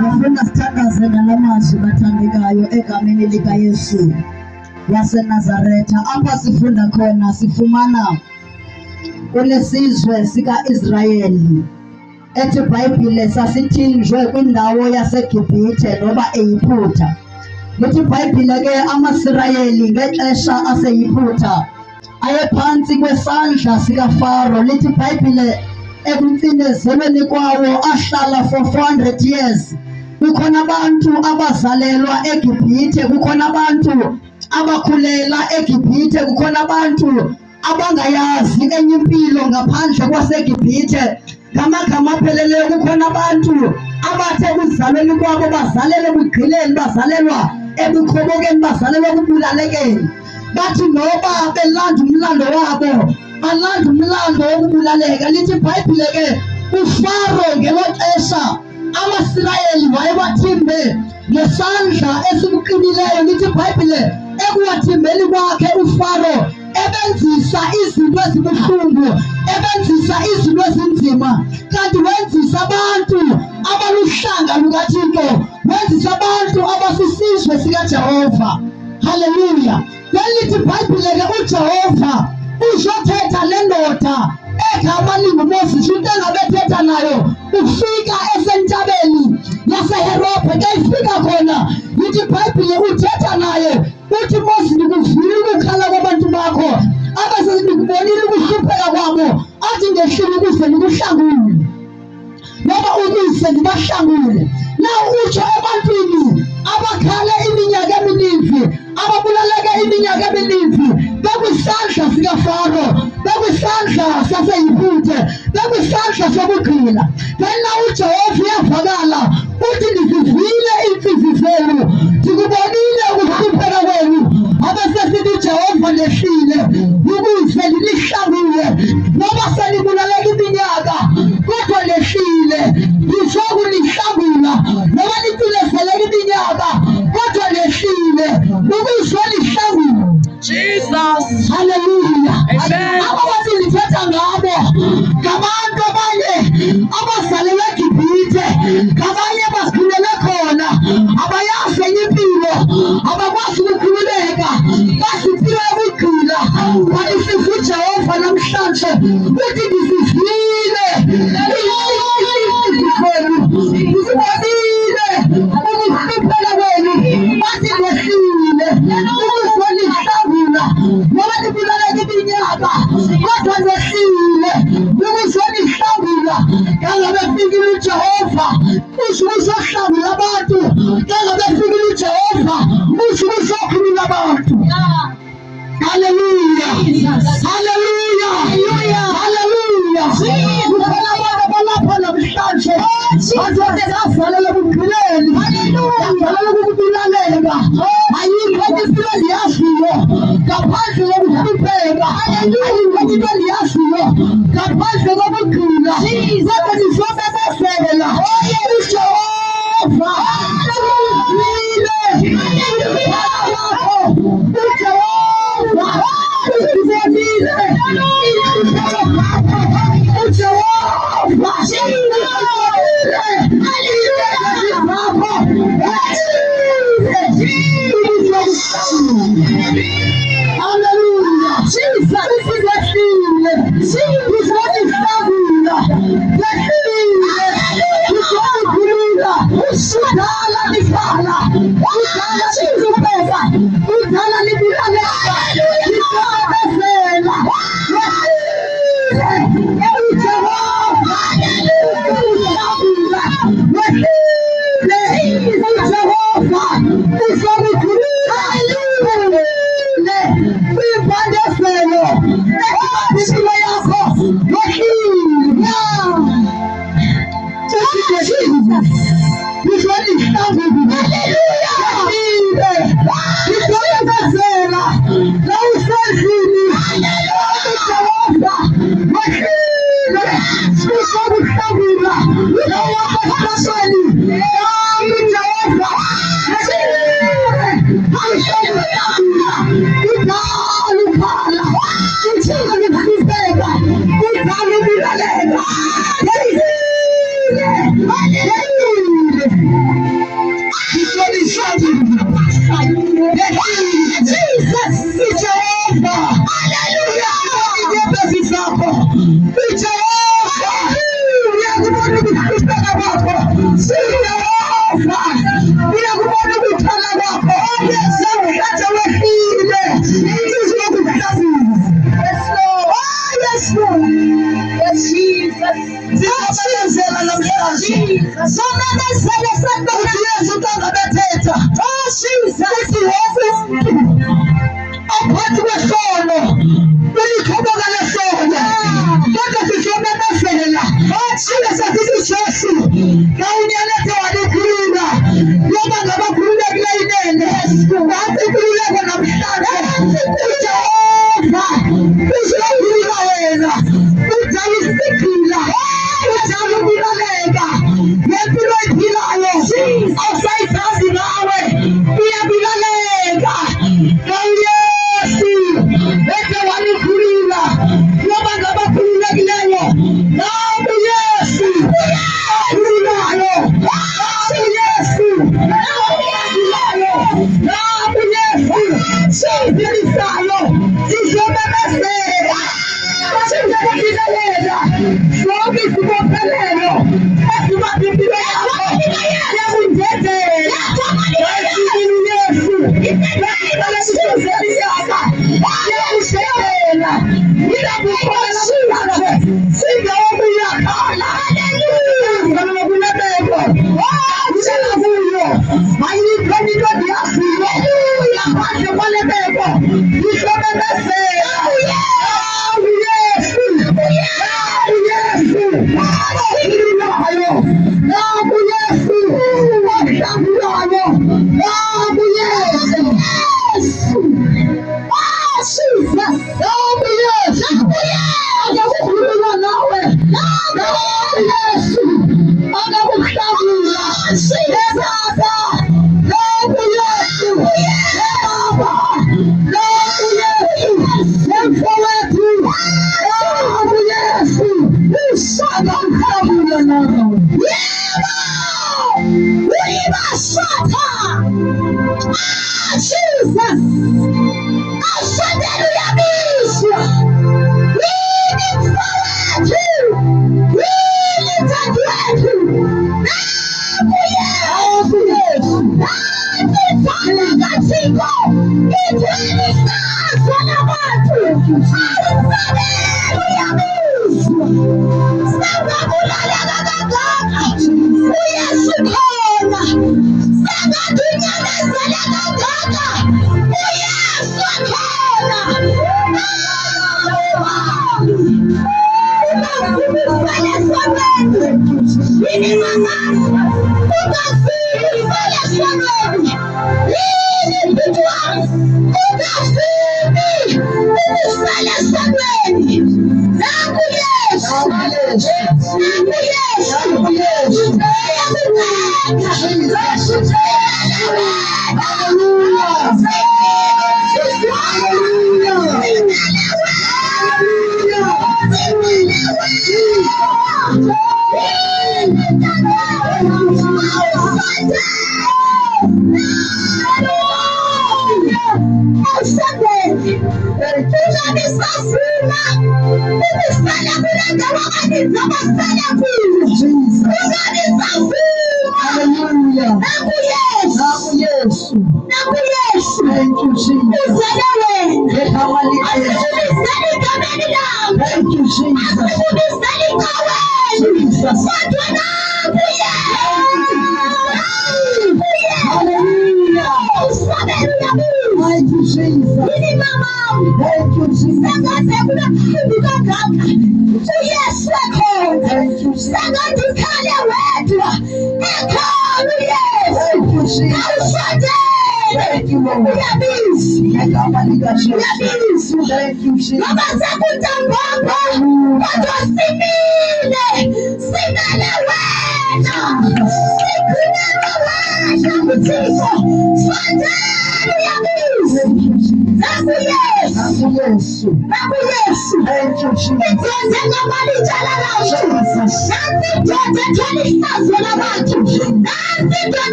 Ngifuna sithandaze ngalamazwi bathandekayo egameni likaYesu waseNazaretha. Apha sifunda khona sifumana kunesizwe sika-Israyeli ethi iBhayibhile sasithinjwe kwindawo yaseGibhithe noba eyiphutha. Lithi iBhayibhile ke amaSirayeli ngexesha aseyiphutha ayephantsi kwesandla sikaFaro. Lithi iBhayibhile ekucinezelweni kwawo ahlala for 400 years. Kukhona abantu abazalelwa eGibhithe, kukhona abantu abakhulela eGibhithe, kukhona abantu abangayazi enye impilo ngaphandle kwaseGibhithe. Ngamagama apheleleyo, kukhona abantu abathe ekuzalweni kwabo bazalelwe ebugqileni, bazalelwa ebukhobokeni, bazalelwa ekubulalekeni. Bathi noba belanda umlando wabo balanda umlando wokubulaleka. Lithi iBhayibhile ke uFaro ngelo xesha amaSirayeli wayebathimbe ngesandla esibuqinileyo. Lithi iBhayibhile ekuwathimbeni kwakhe uFaro ebenzisa izinto ezibuhlungu, ebenzisa izinto ezinzima, kanti wenzisa abantu abaluhlanga lukaThixo, wenzisa abantu abasisizwe sikaJehova. Haleluya. Lithi iBhayibhile ke uJehova uzothetha lendoda egama linguMoses, into engabethetha nayo ufika esentabeni yaseHerophe. Ke ifika khona, lithi iBhayibhile uthetha naye uthi, Moses, ndikuvile ukukhala kwabantu bakho, ndikubonile ukuhlupheka kwabo, athi ngehlile ukuze ndikuhlangule noba ukuze ndibahlangule. Na utsho ebantwini abakhale iminyaka emininzi, ababulaleke iminyaka emininzi, bekwisandla sikaFaro, bekwisandla saseYibhithe, bekwisandla sobugqila. Then uJehova uyavakala uthi, ndizivile iimfizi zenu, ndikubonile ukuhlupheka kwenu. Abesesithi uJehova ndehlile ukuze ndinihlangule, noba senibulaleka iminyaka kodwa ndehlile ndizokunihlangula. Noba nicinezeleka iminyaka kodwa ndehlile ukuzonihlangula. Jesus. Haleluya. Amen. Aba bantu ndithetha ngabo ngabantu abanye abazalelwe eGibhithe, ngabanye abazikhulele khona, abayazi enye impilo, abakwazi ukukhululeka, bazimpilo yobugqila. Kanti sithi uJehova namhlanje uthi, ndizivile iimfizi zenu, ndizibonile ukuhlupheka kwenu, bathi ndehlile ukuzonihlangula. Noba nibulaleka iminyaka kodwa ndehlile ukuzonihlangula. Kangabe efikile uJehova usho ukuzohlangula abantu, kangabe efikile uJehova usho ukuzokhulula abantu. Haleluya. Haleluya. Haleluya. Kukhona abantu abalapha namhlanje bazalelwe ebugqileni, bazalelwe ukubulaleka. Ayikho enye impilo endiyaziyo ngaphandle kokuhlupheka, ayikho enye into endiyaziyo ngaphandle kobugqila. Kodwa ndizobebezela uJehova uzivile yakho, uJehova uzivile Hallelujah. Jesus is the Hallelujah. Yesu kangabethetha aphathi kwesono ulikhoboka lesono kodwa sisomemezela sibesasithi Jesu kawunyalethe walikhulula noma ngabakhululekileyo inene nansi inkululeko namhlanje uJehova uzokhulula wena udala isiphila udala ukulaleka ngempilo ephilayo awusayisazi nawe uyabilaleka Yesu bethe walikhulula noma ngabakhululekileyo namu Yesu ukhululayo namu Yesu ukhululayo namu Yesu sizilisayo sizomemezela sizelikilelela zonke izibophelelo ezibabimpilo yakho yakundedela wesibili Yesu yakushezela ngiyakukholela mhlanje singawomu yakhala ngalokulebeko utshela kuyo ayikho into ndiyazile ngaphandle kwalebeko ngizomemezela Yesu okhululayo naku Yesu ohlambulayo naku Yesu naku Yesu akakukhulula nawe naku Yesu akakuhlambula ebaba naku Yesu ebaba naku Yesu emfowethu naku Yesu akakuhlambula nawe uyibashatha Jesus ashandela uyabiswa wini mfowethu wini dadewethu naku Yesu ngithanda kathiko ngithwele isazwa labantu awusabela uyabiswa sangabulaleka kangaka uYesu khona sangadunyamezela kangaka uYesu khona ungazimisele sonweni yini mama ungazimisele sonweni yini mfuthu wami ungazimisele sonweni naku Yesu naku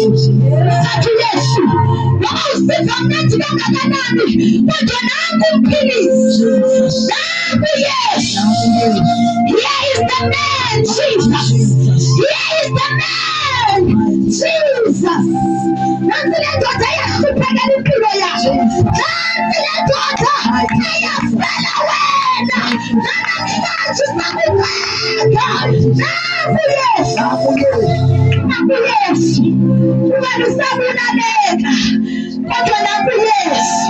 Yesu Sathi Yesu noma usiza mnathi kangakanani kodwa nangu umphilisi. Nangu Yesu. Here is the man Jesus. Here is the man Jesus. Nansi le ndoda eyahluphekela impilo yayo. Nansi le ndoda eyafela wena. Namhlanje sakubheka. Nangu Yesu. Nangu Yesu. Wena usabunaneka. Kodwa nangu Yesu.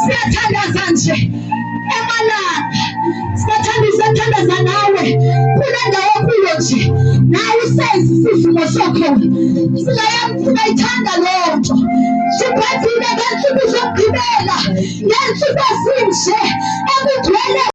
Siyathandaza nje emalanga. Siyathandaza nawe kule ndawo kuyo nje. Nawe usenze isivumo sakho. Singayithanda leyo nto. Sibhedile ngensuku zokugqibela. Ngensuku ezinje ekugcwele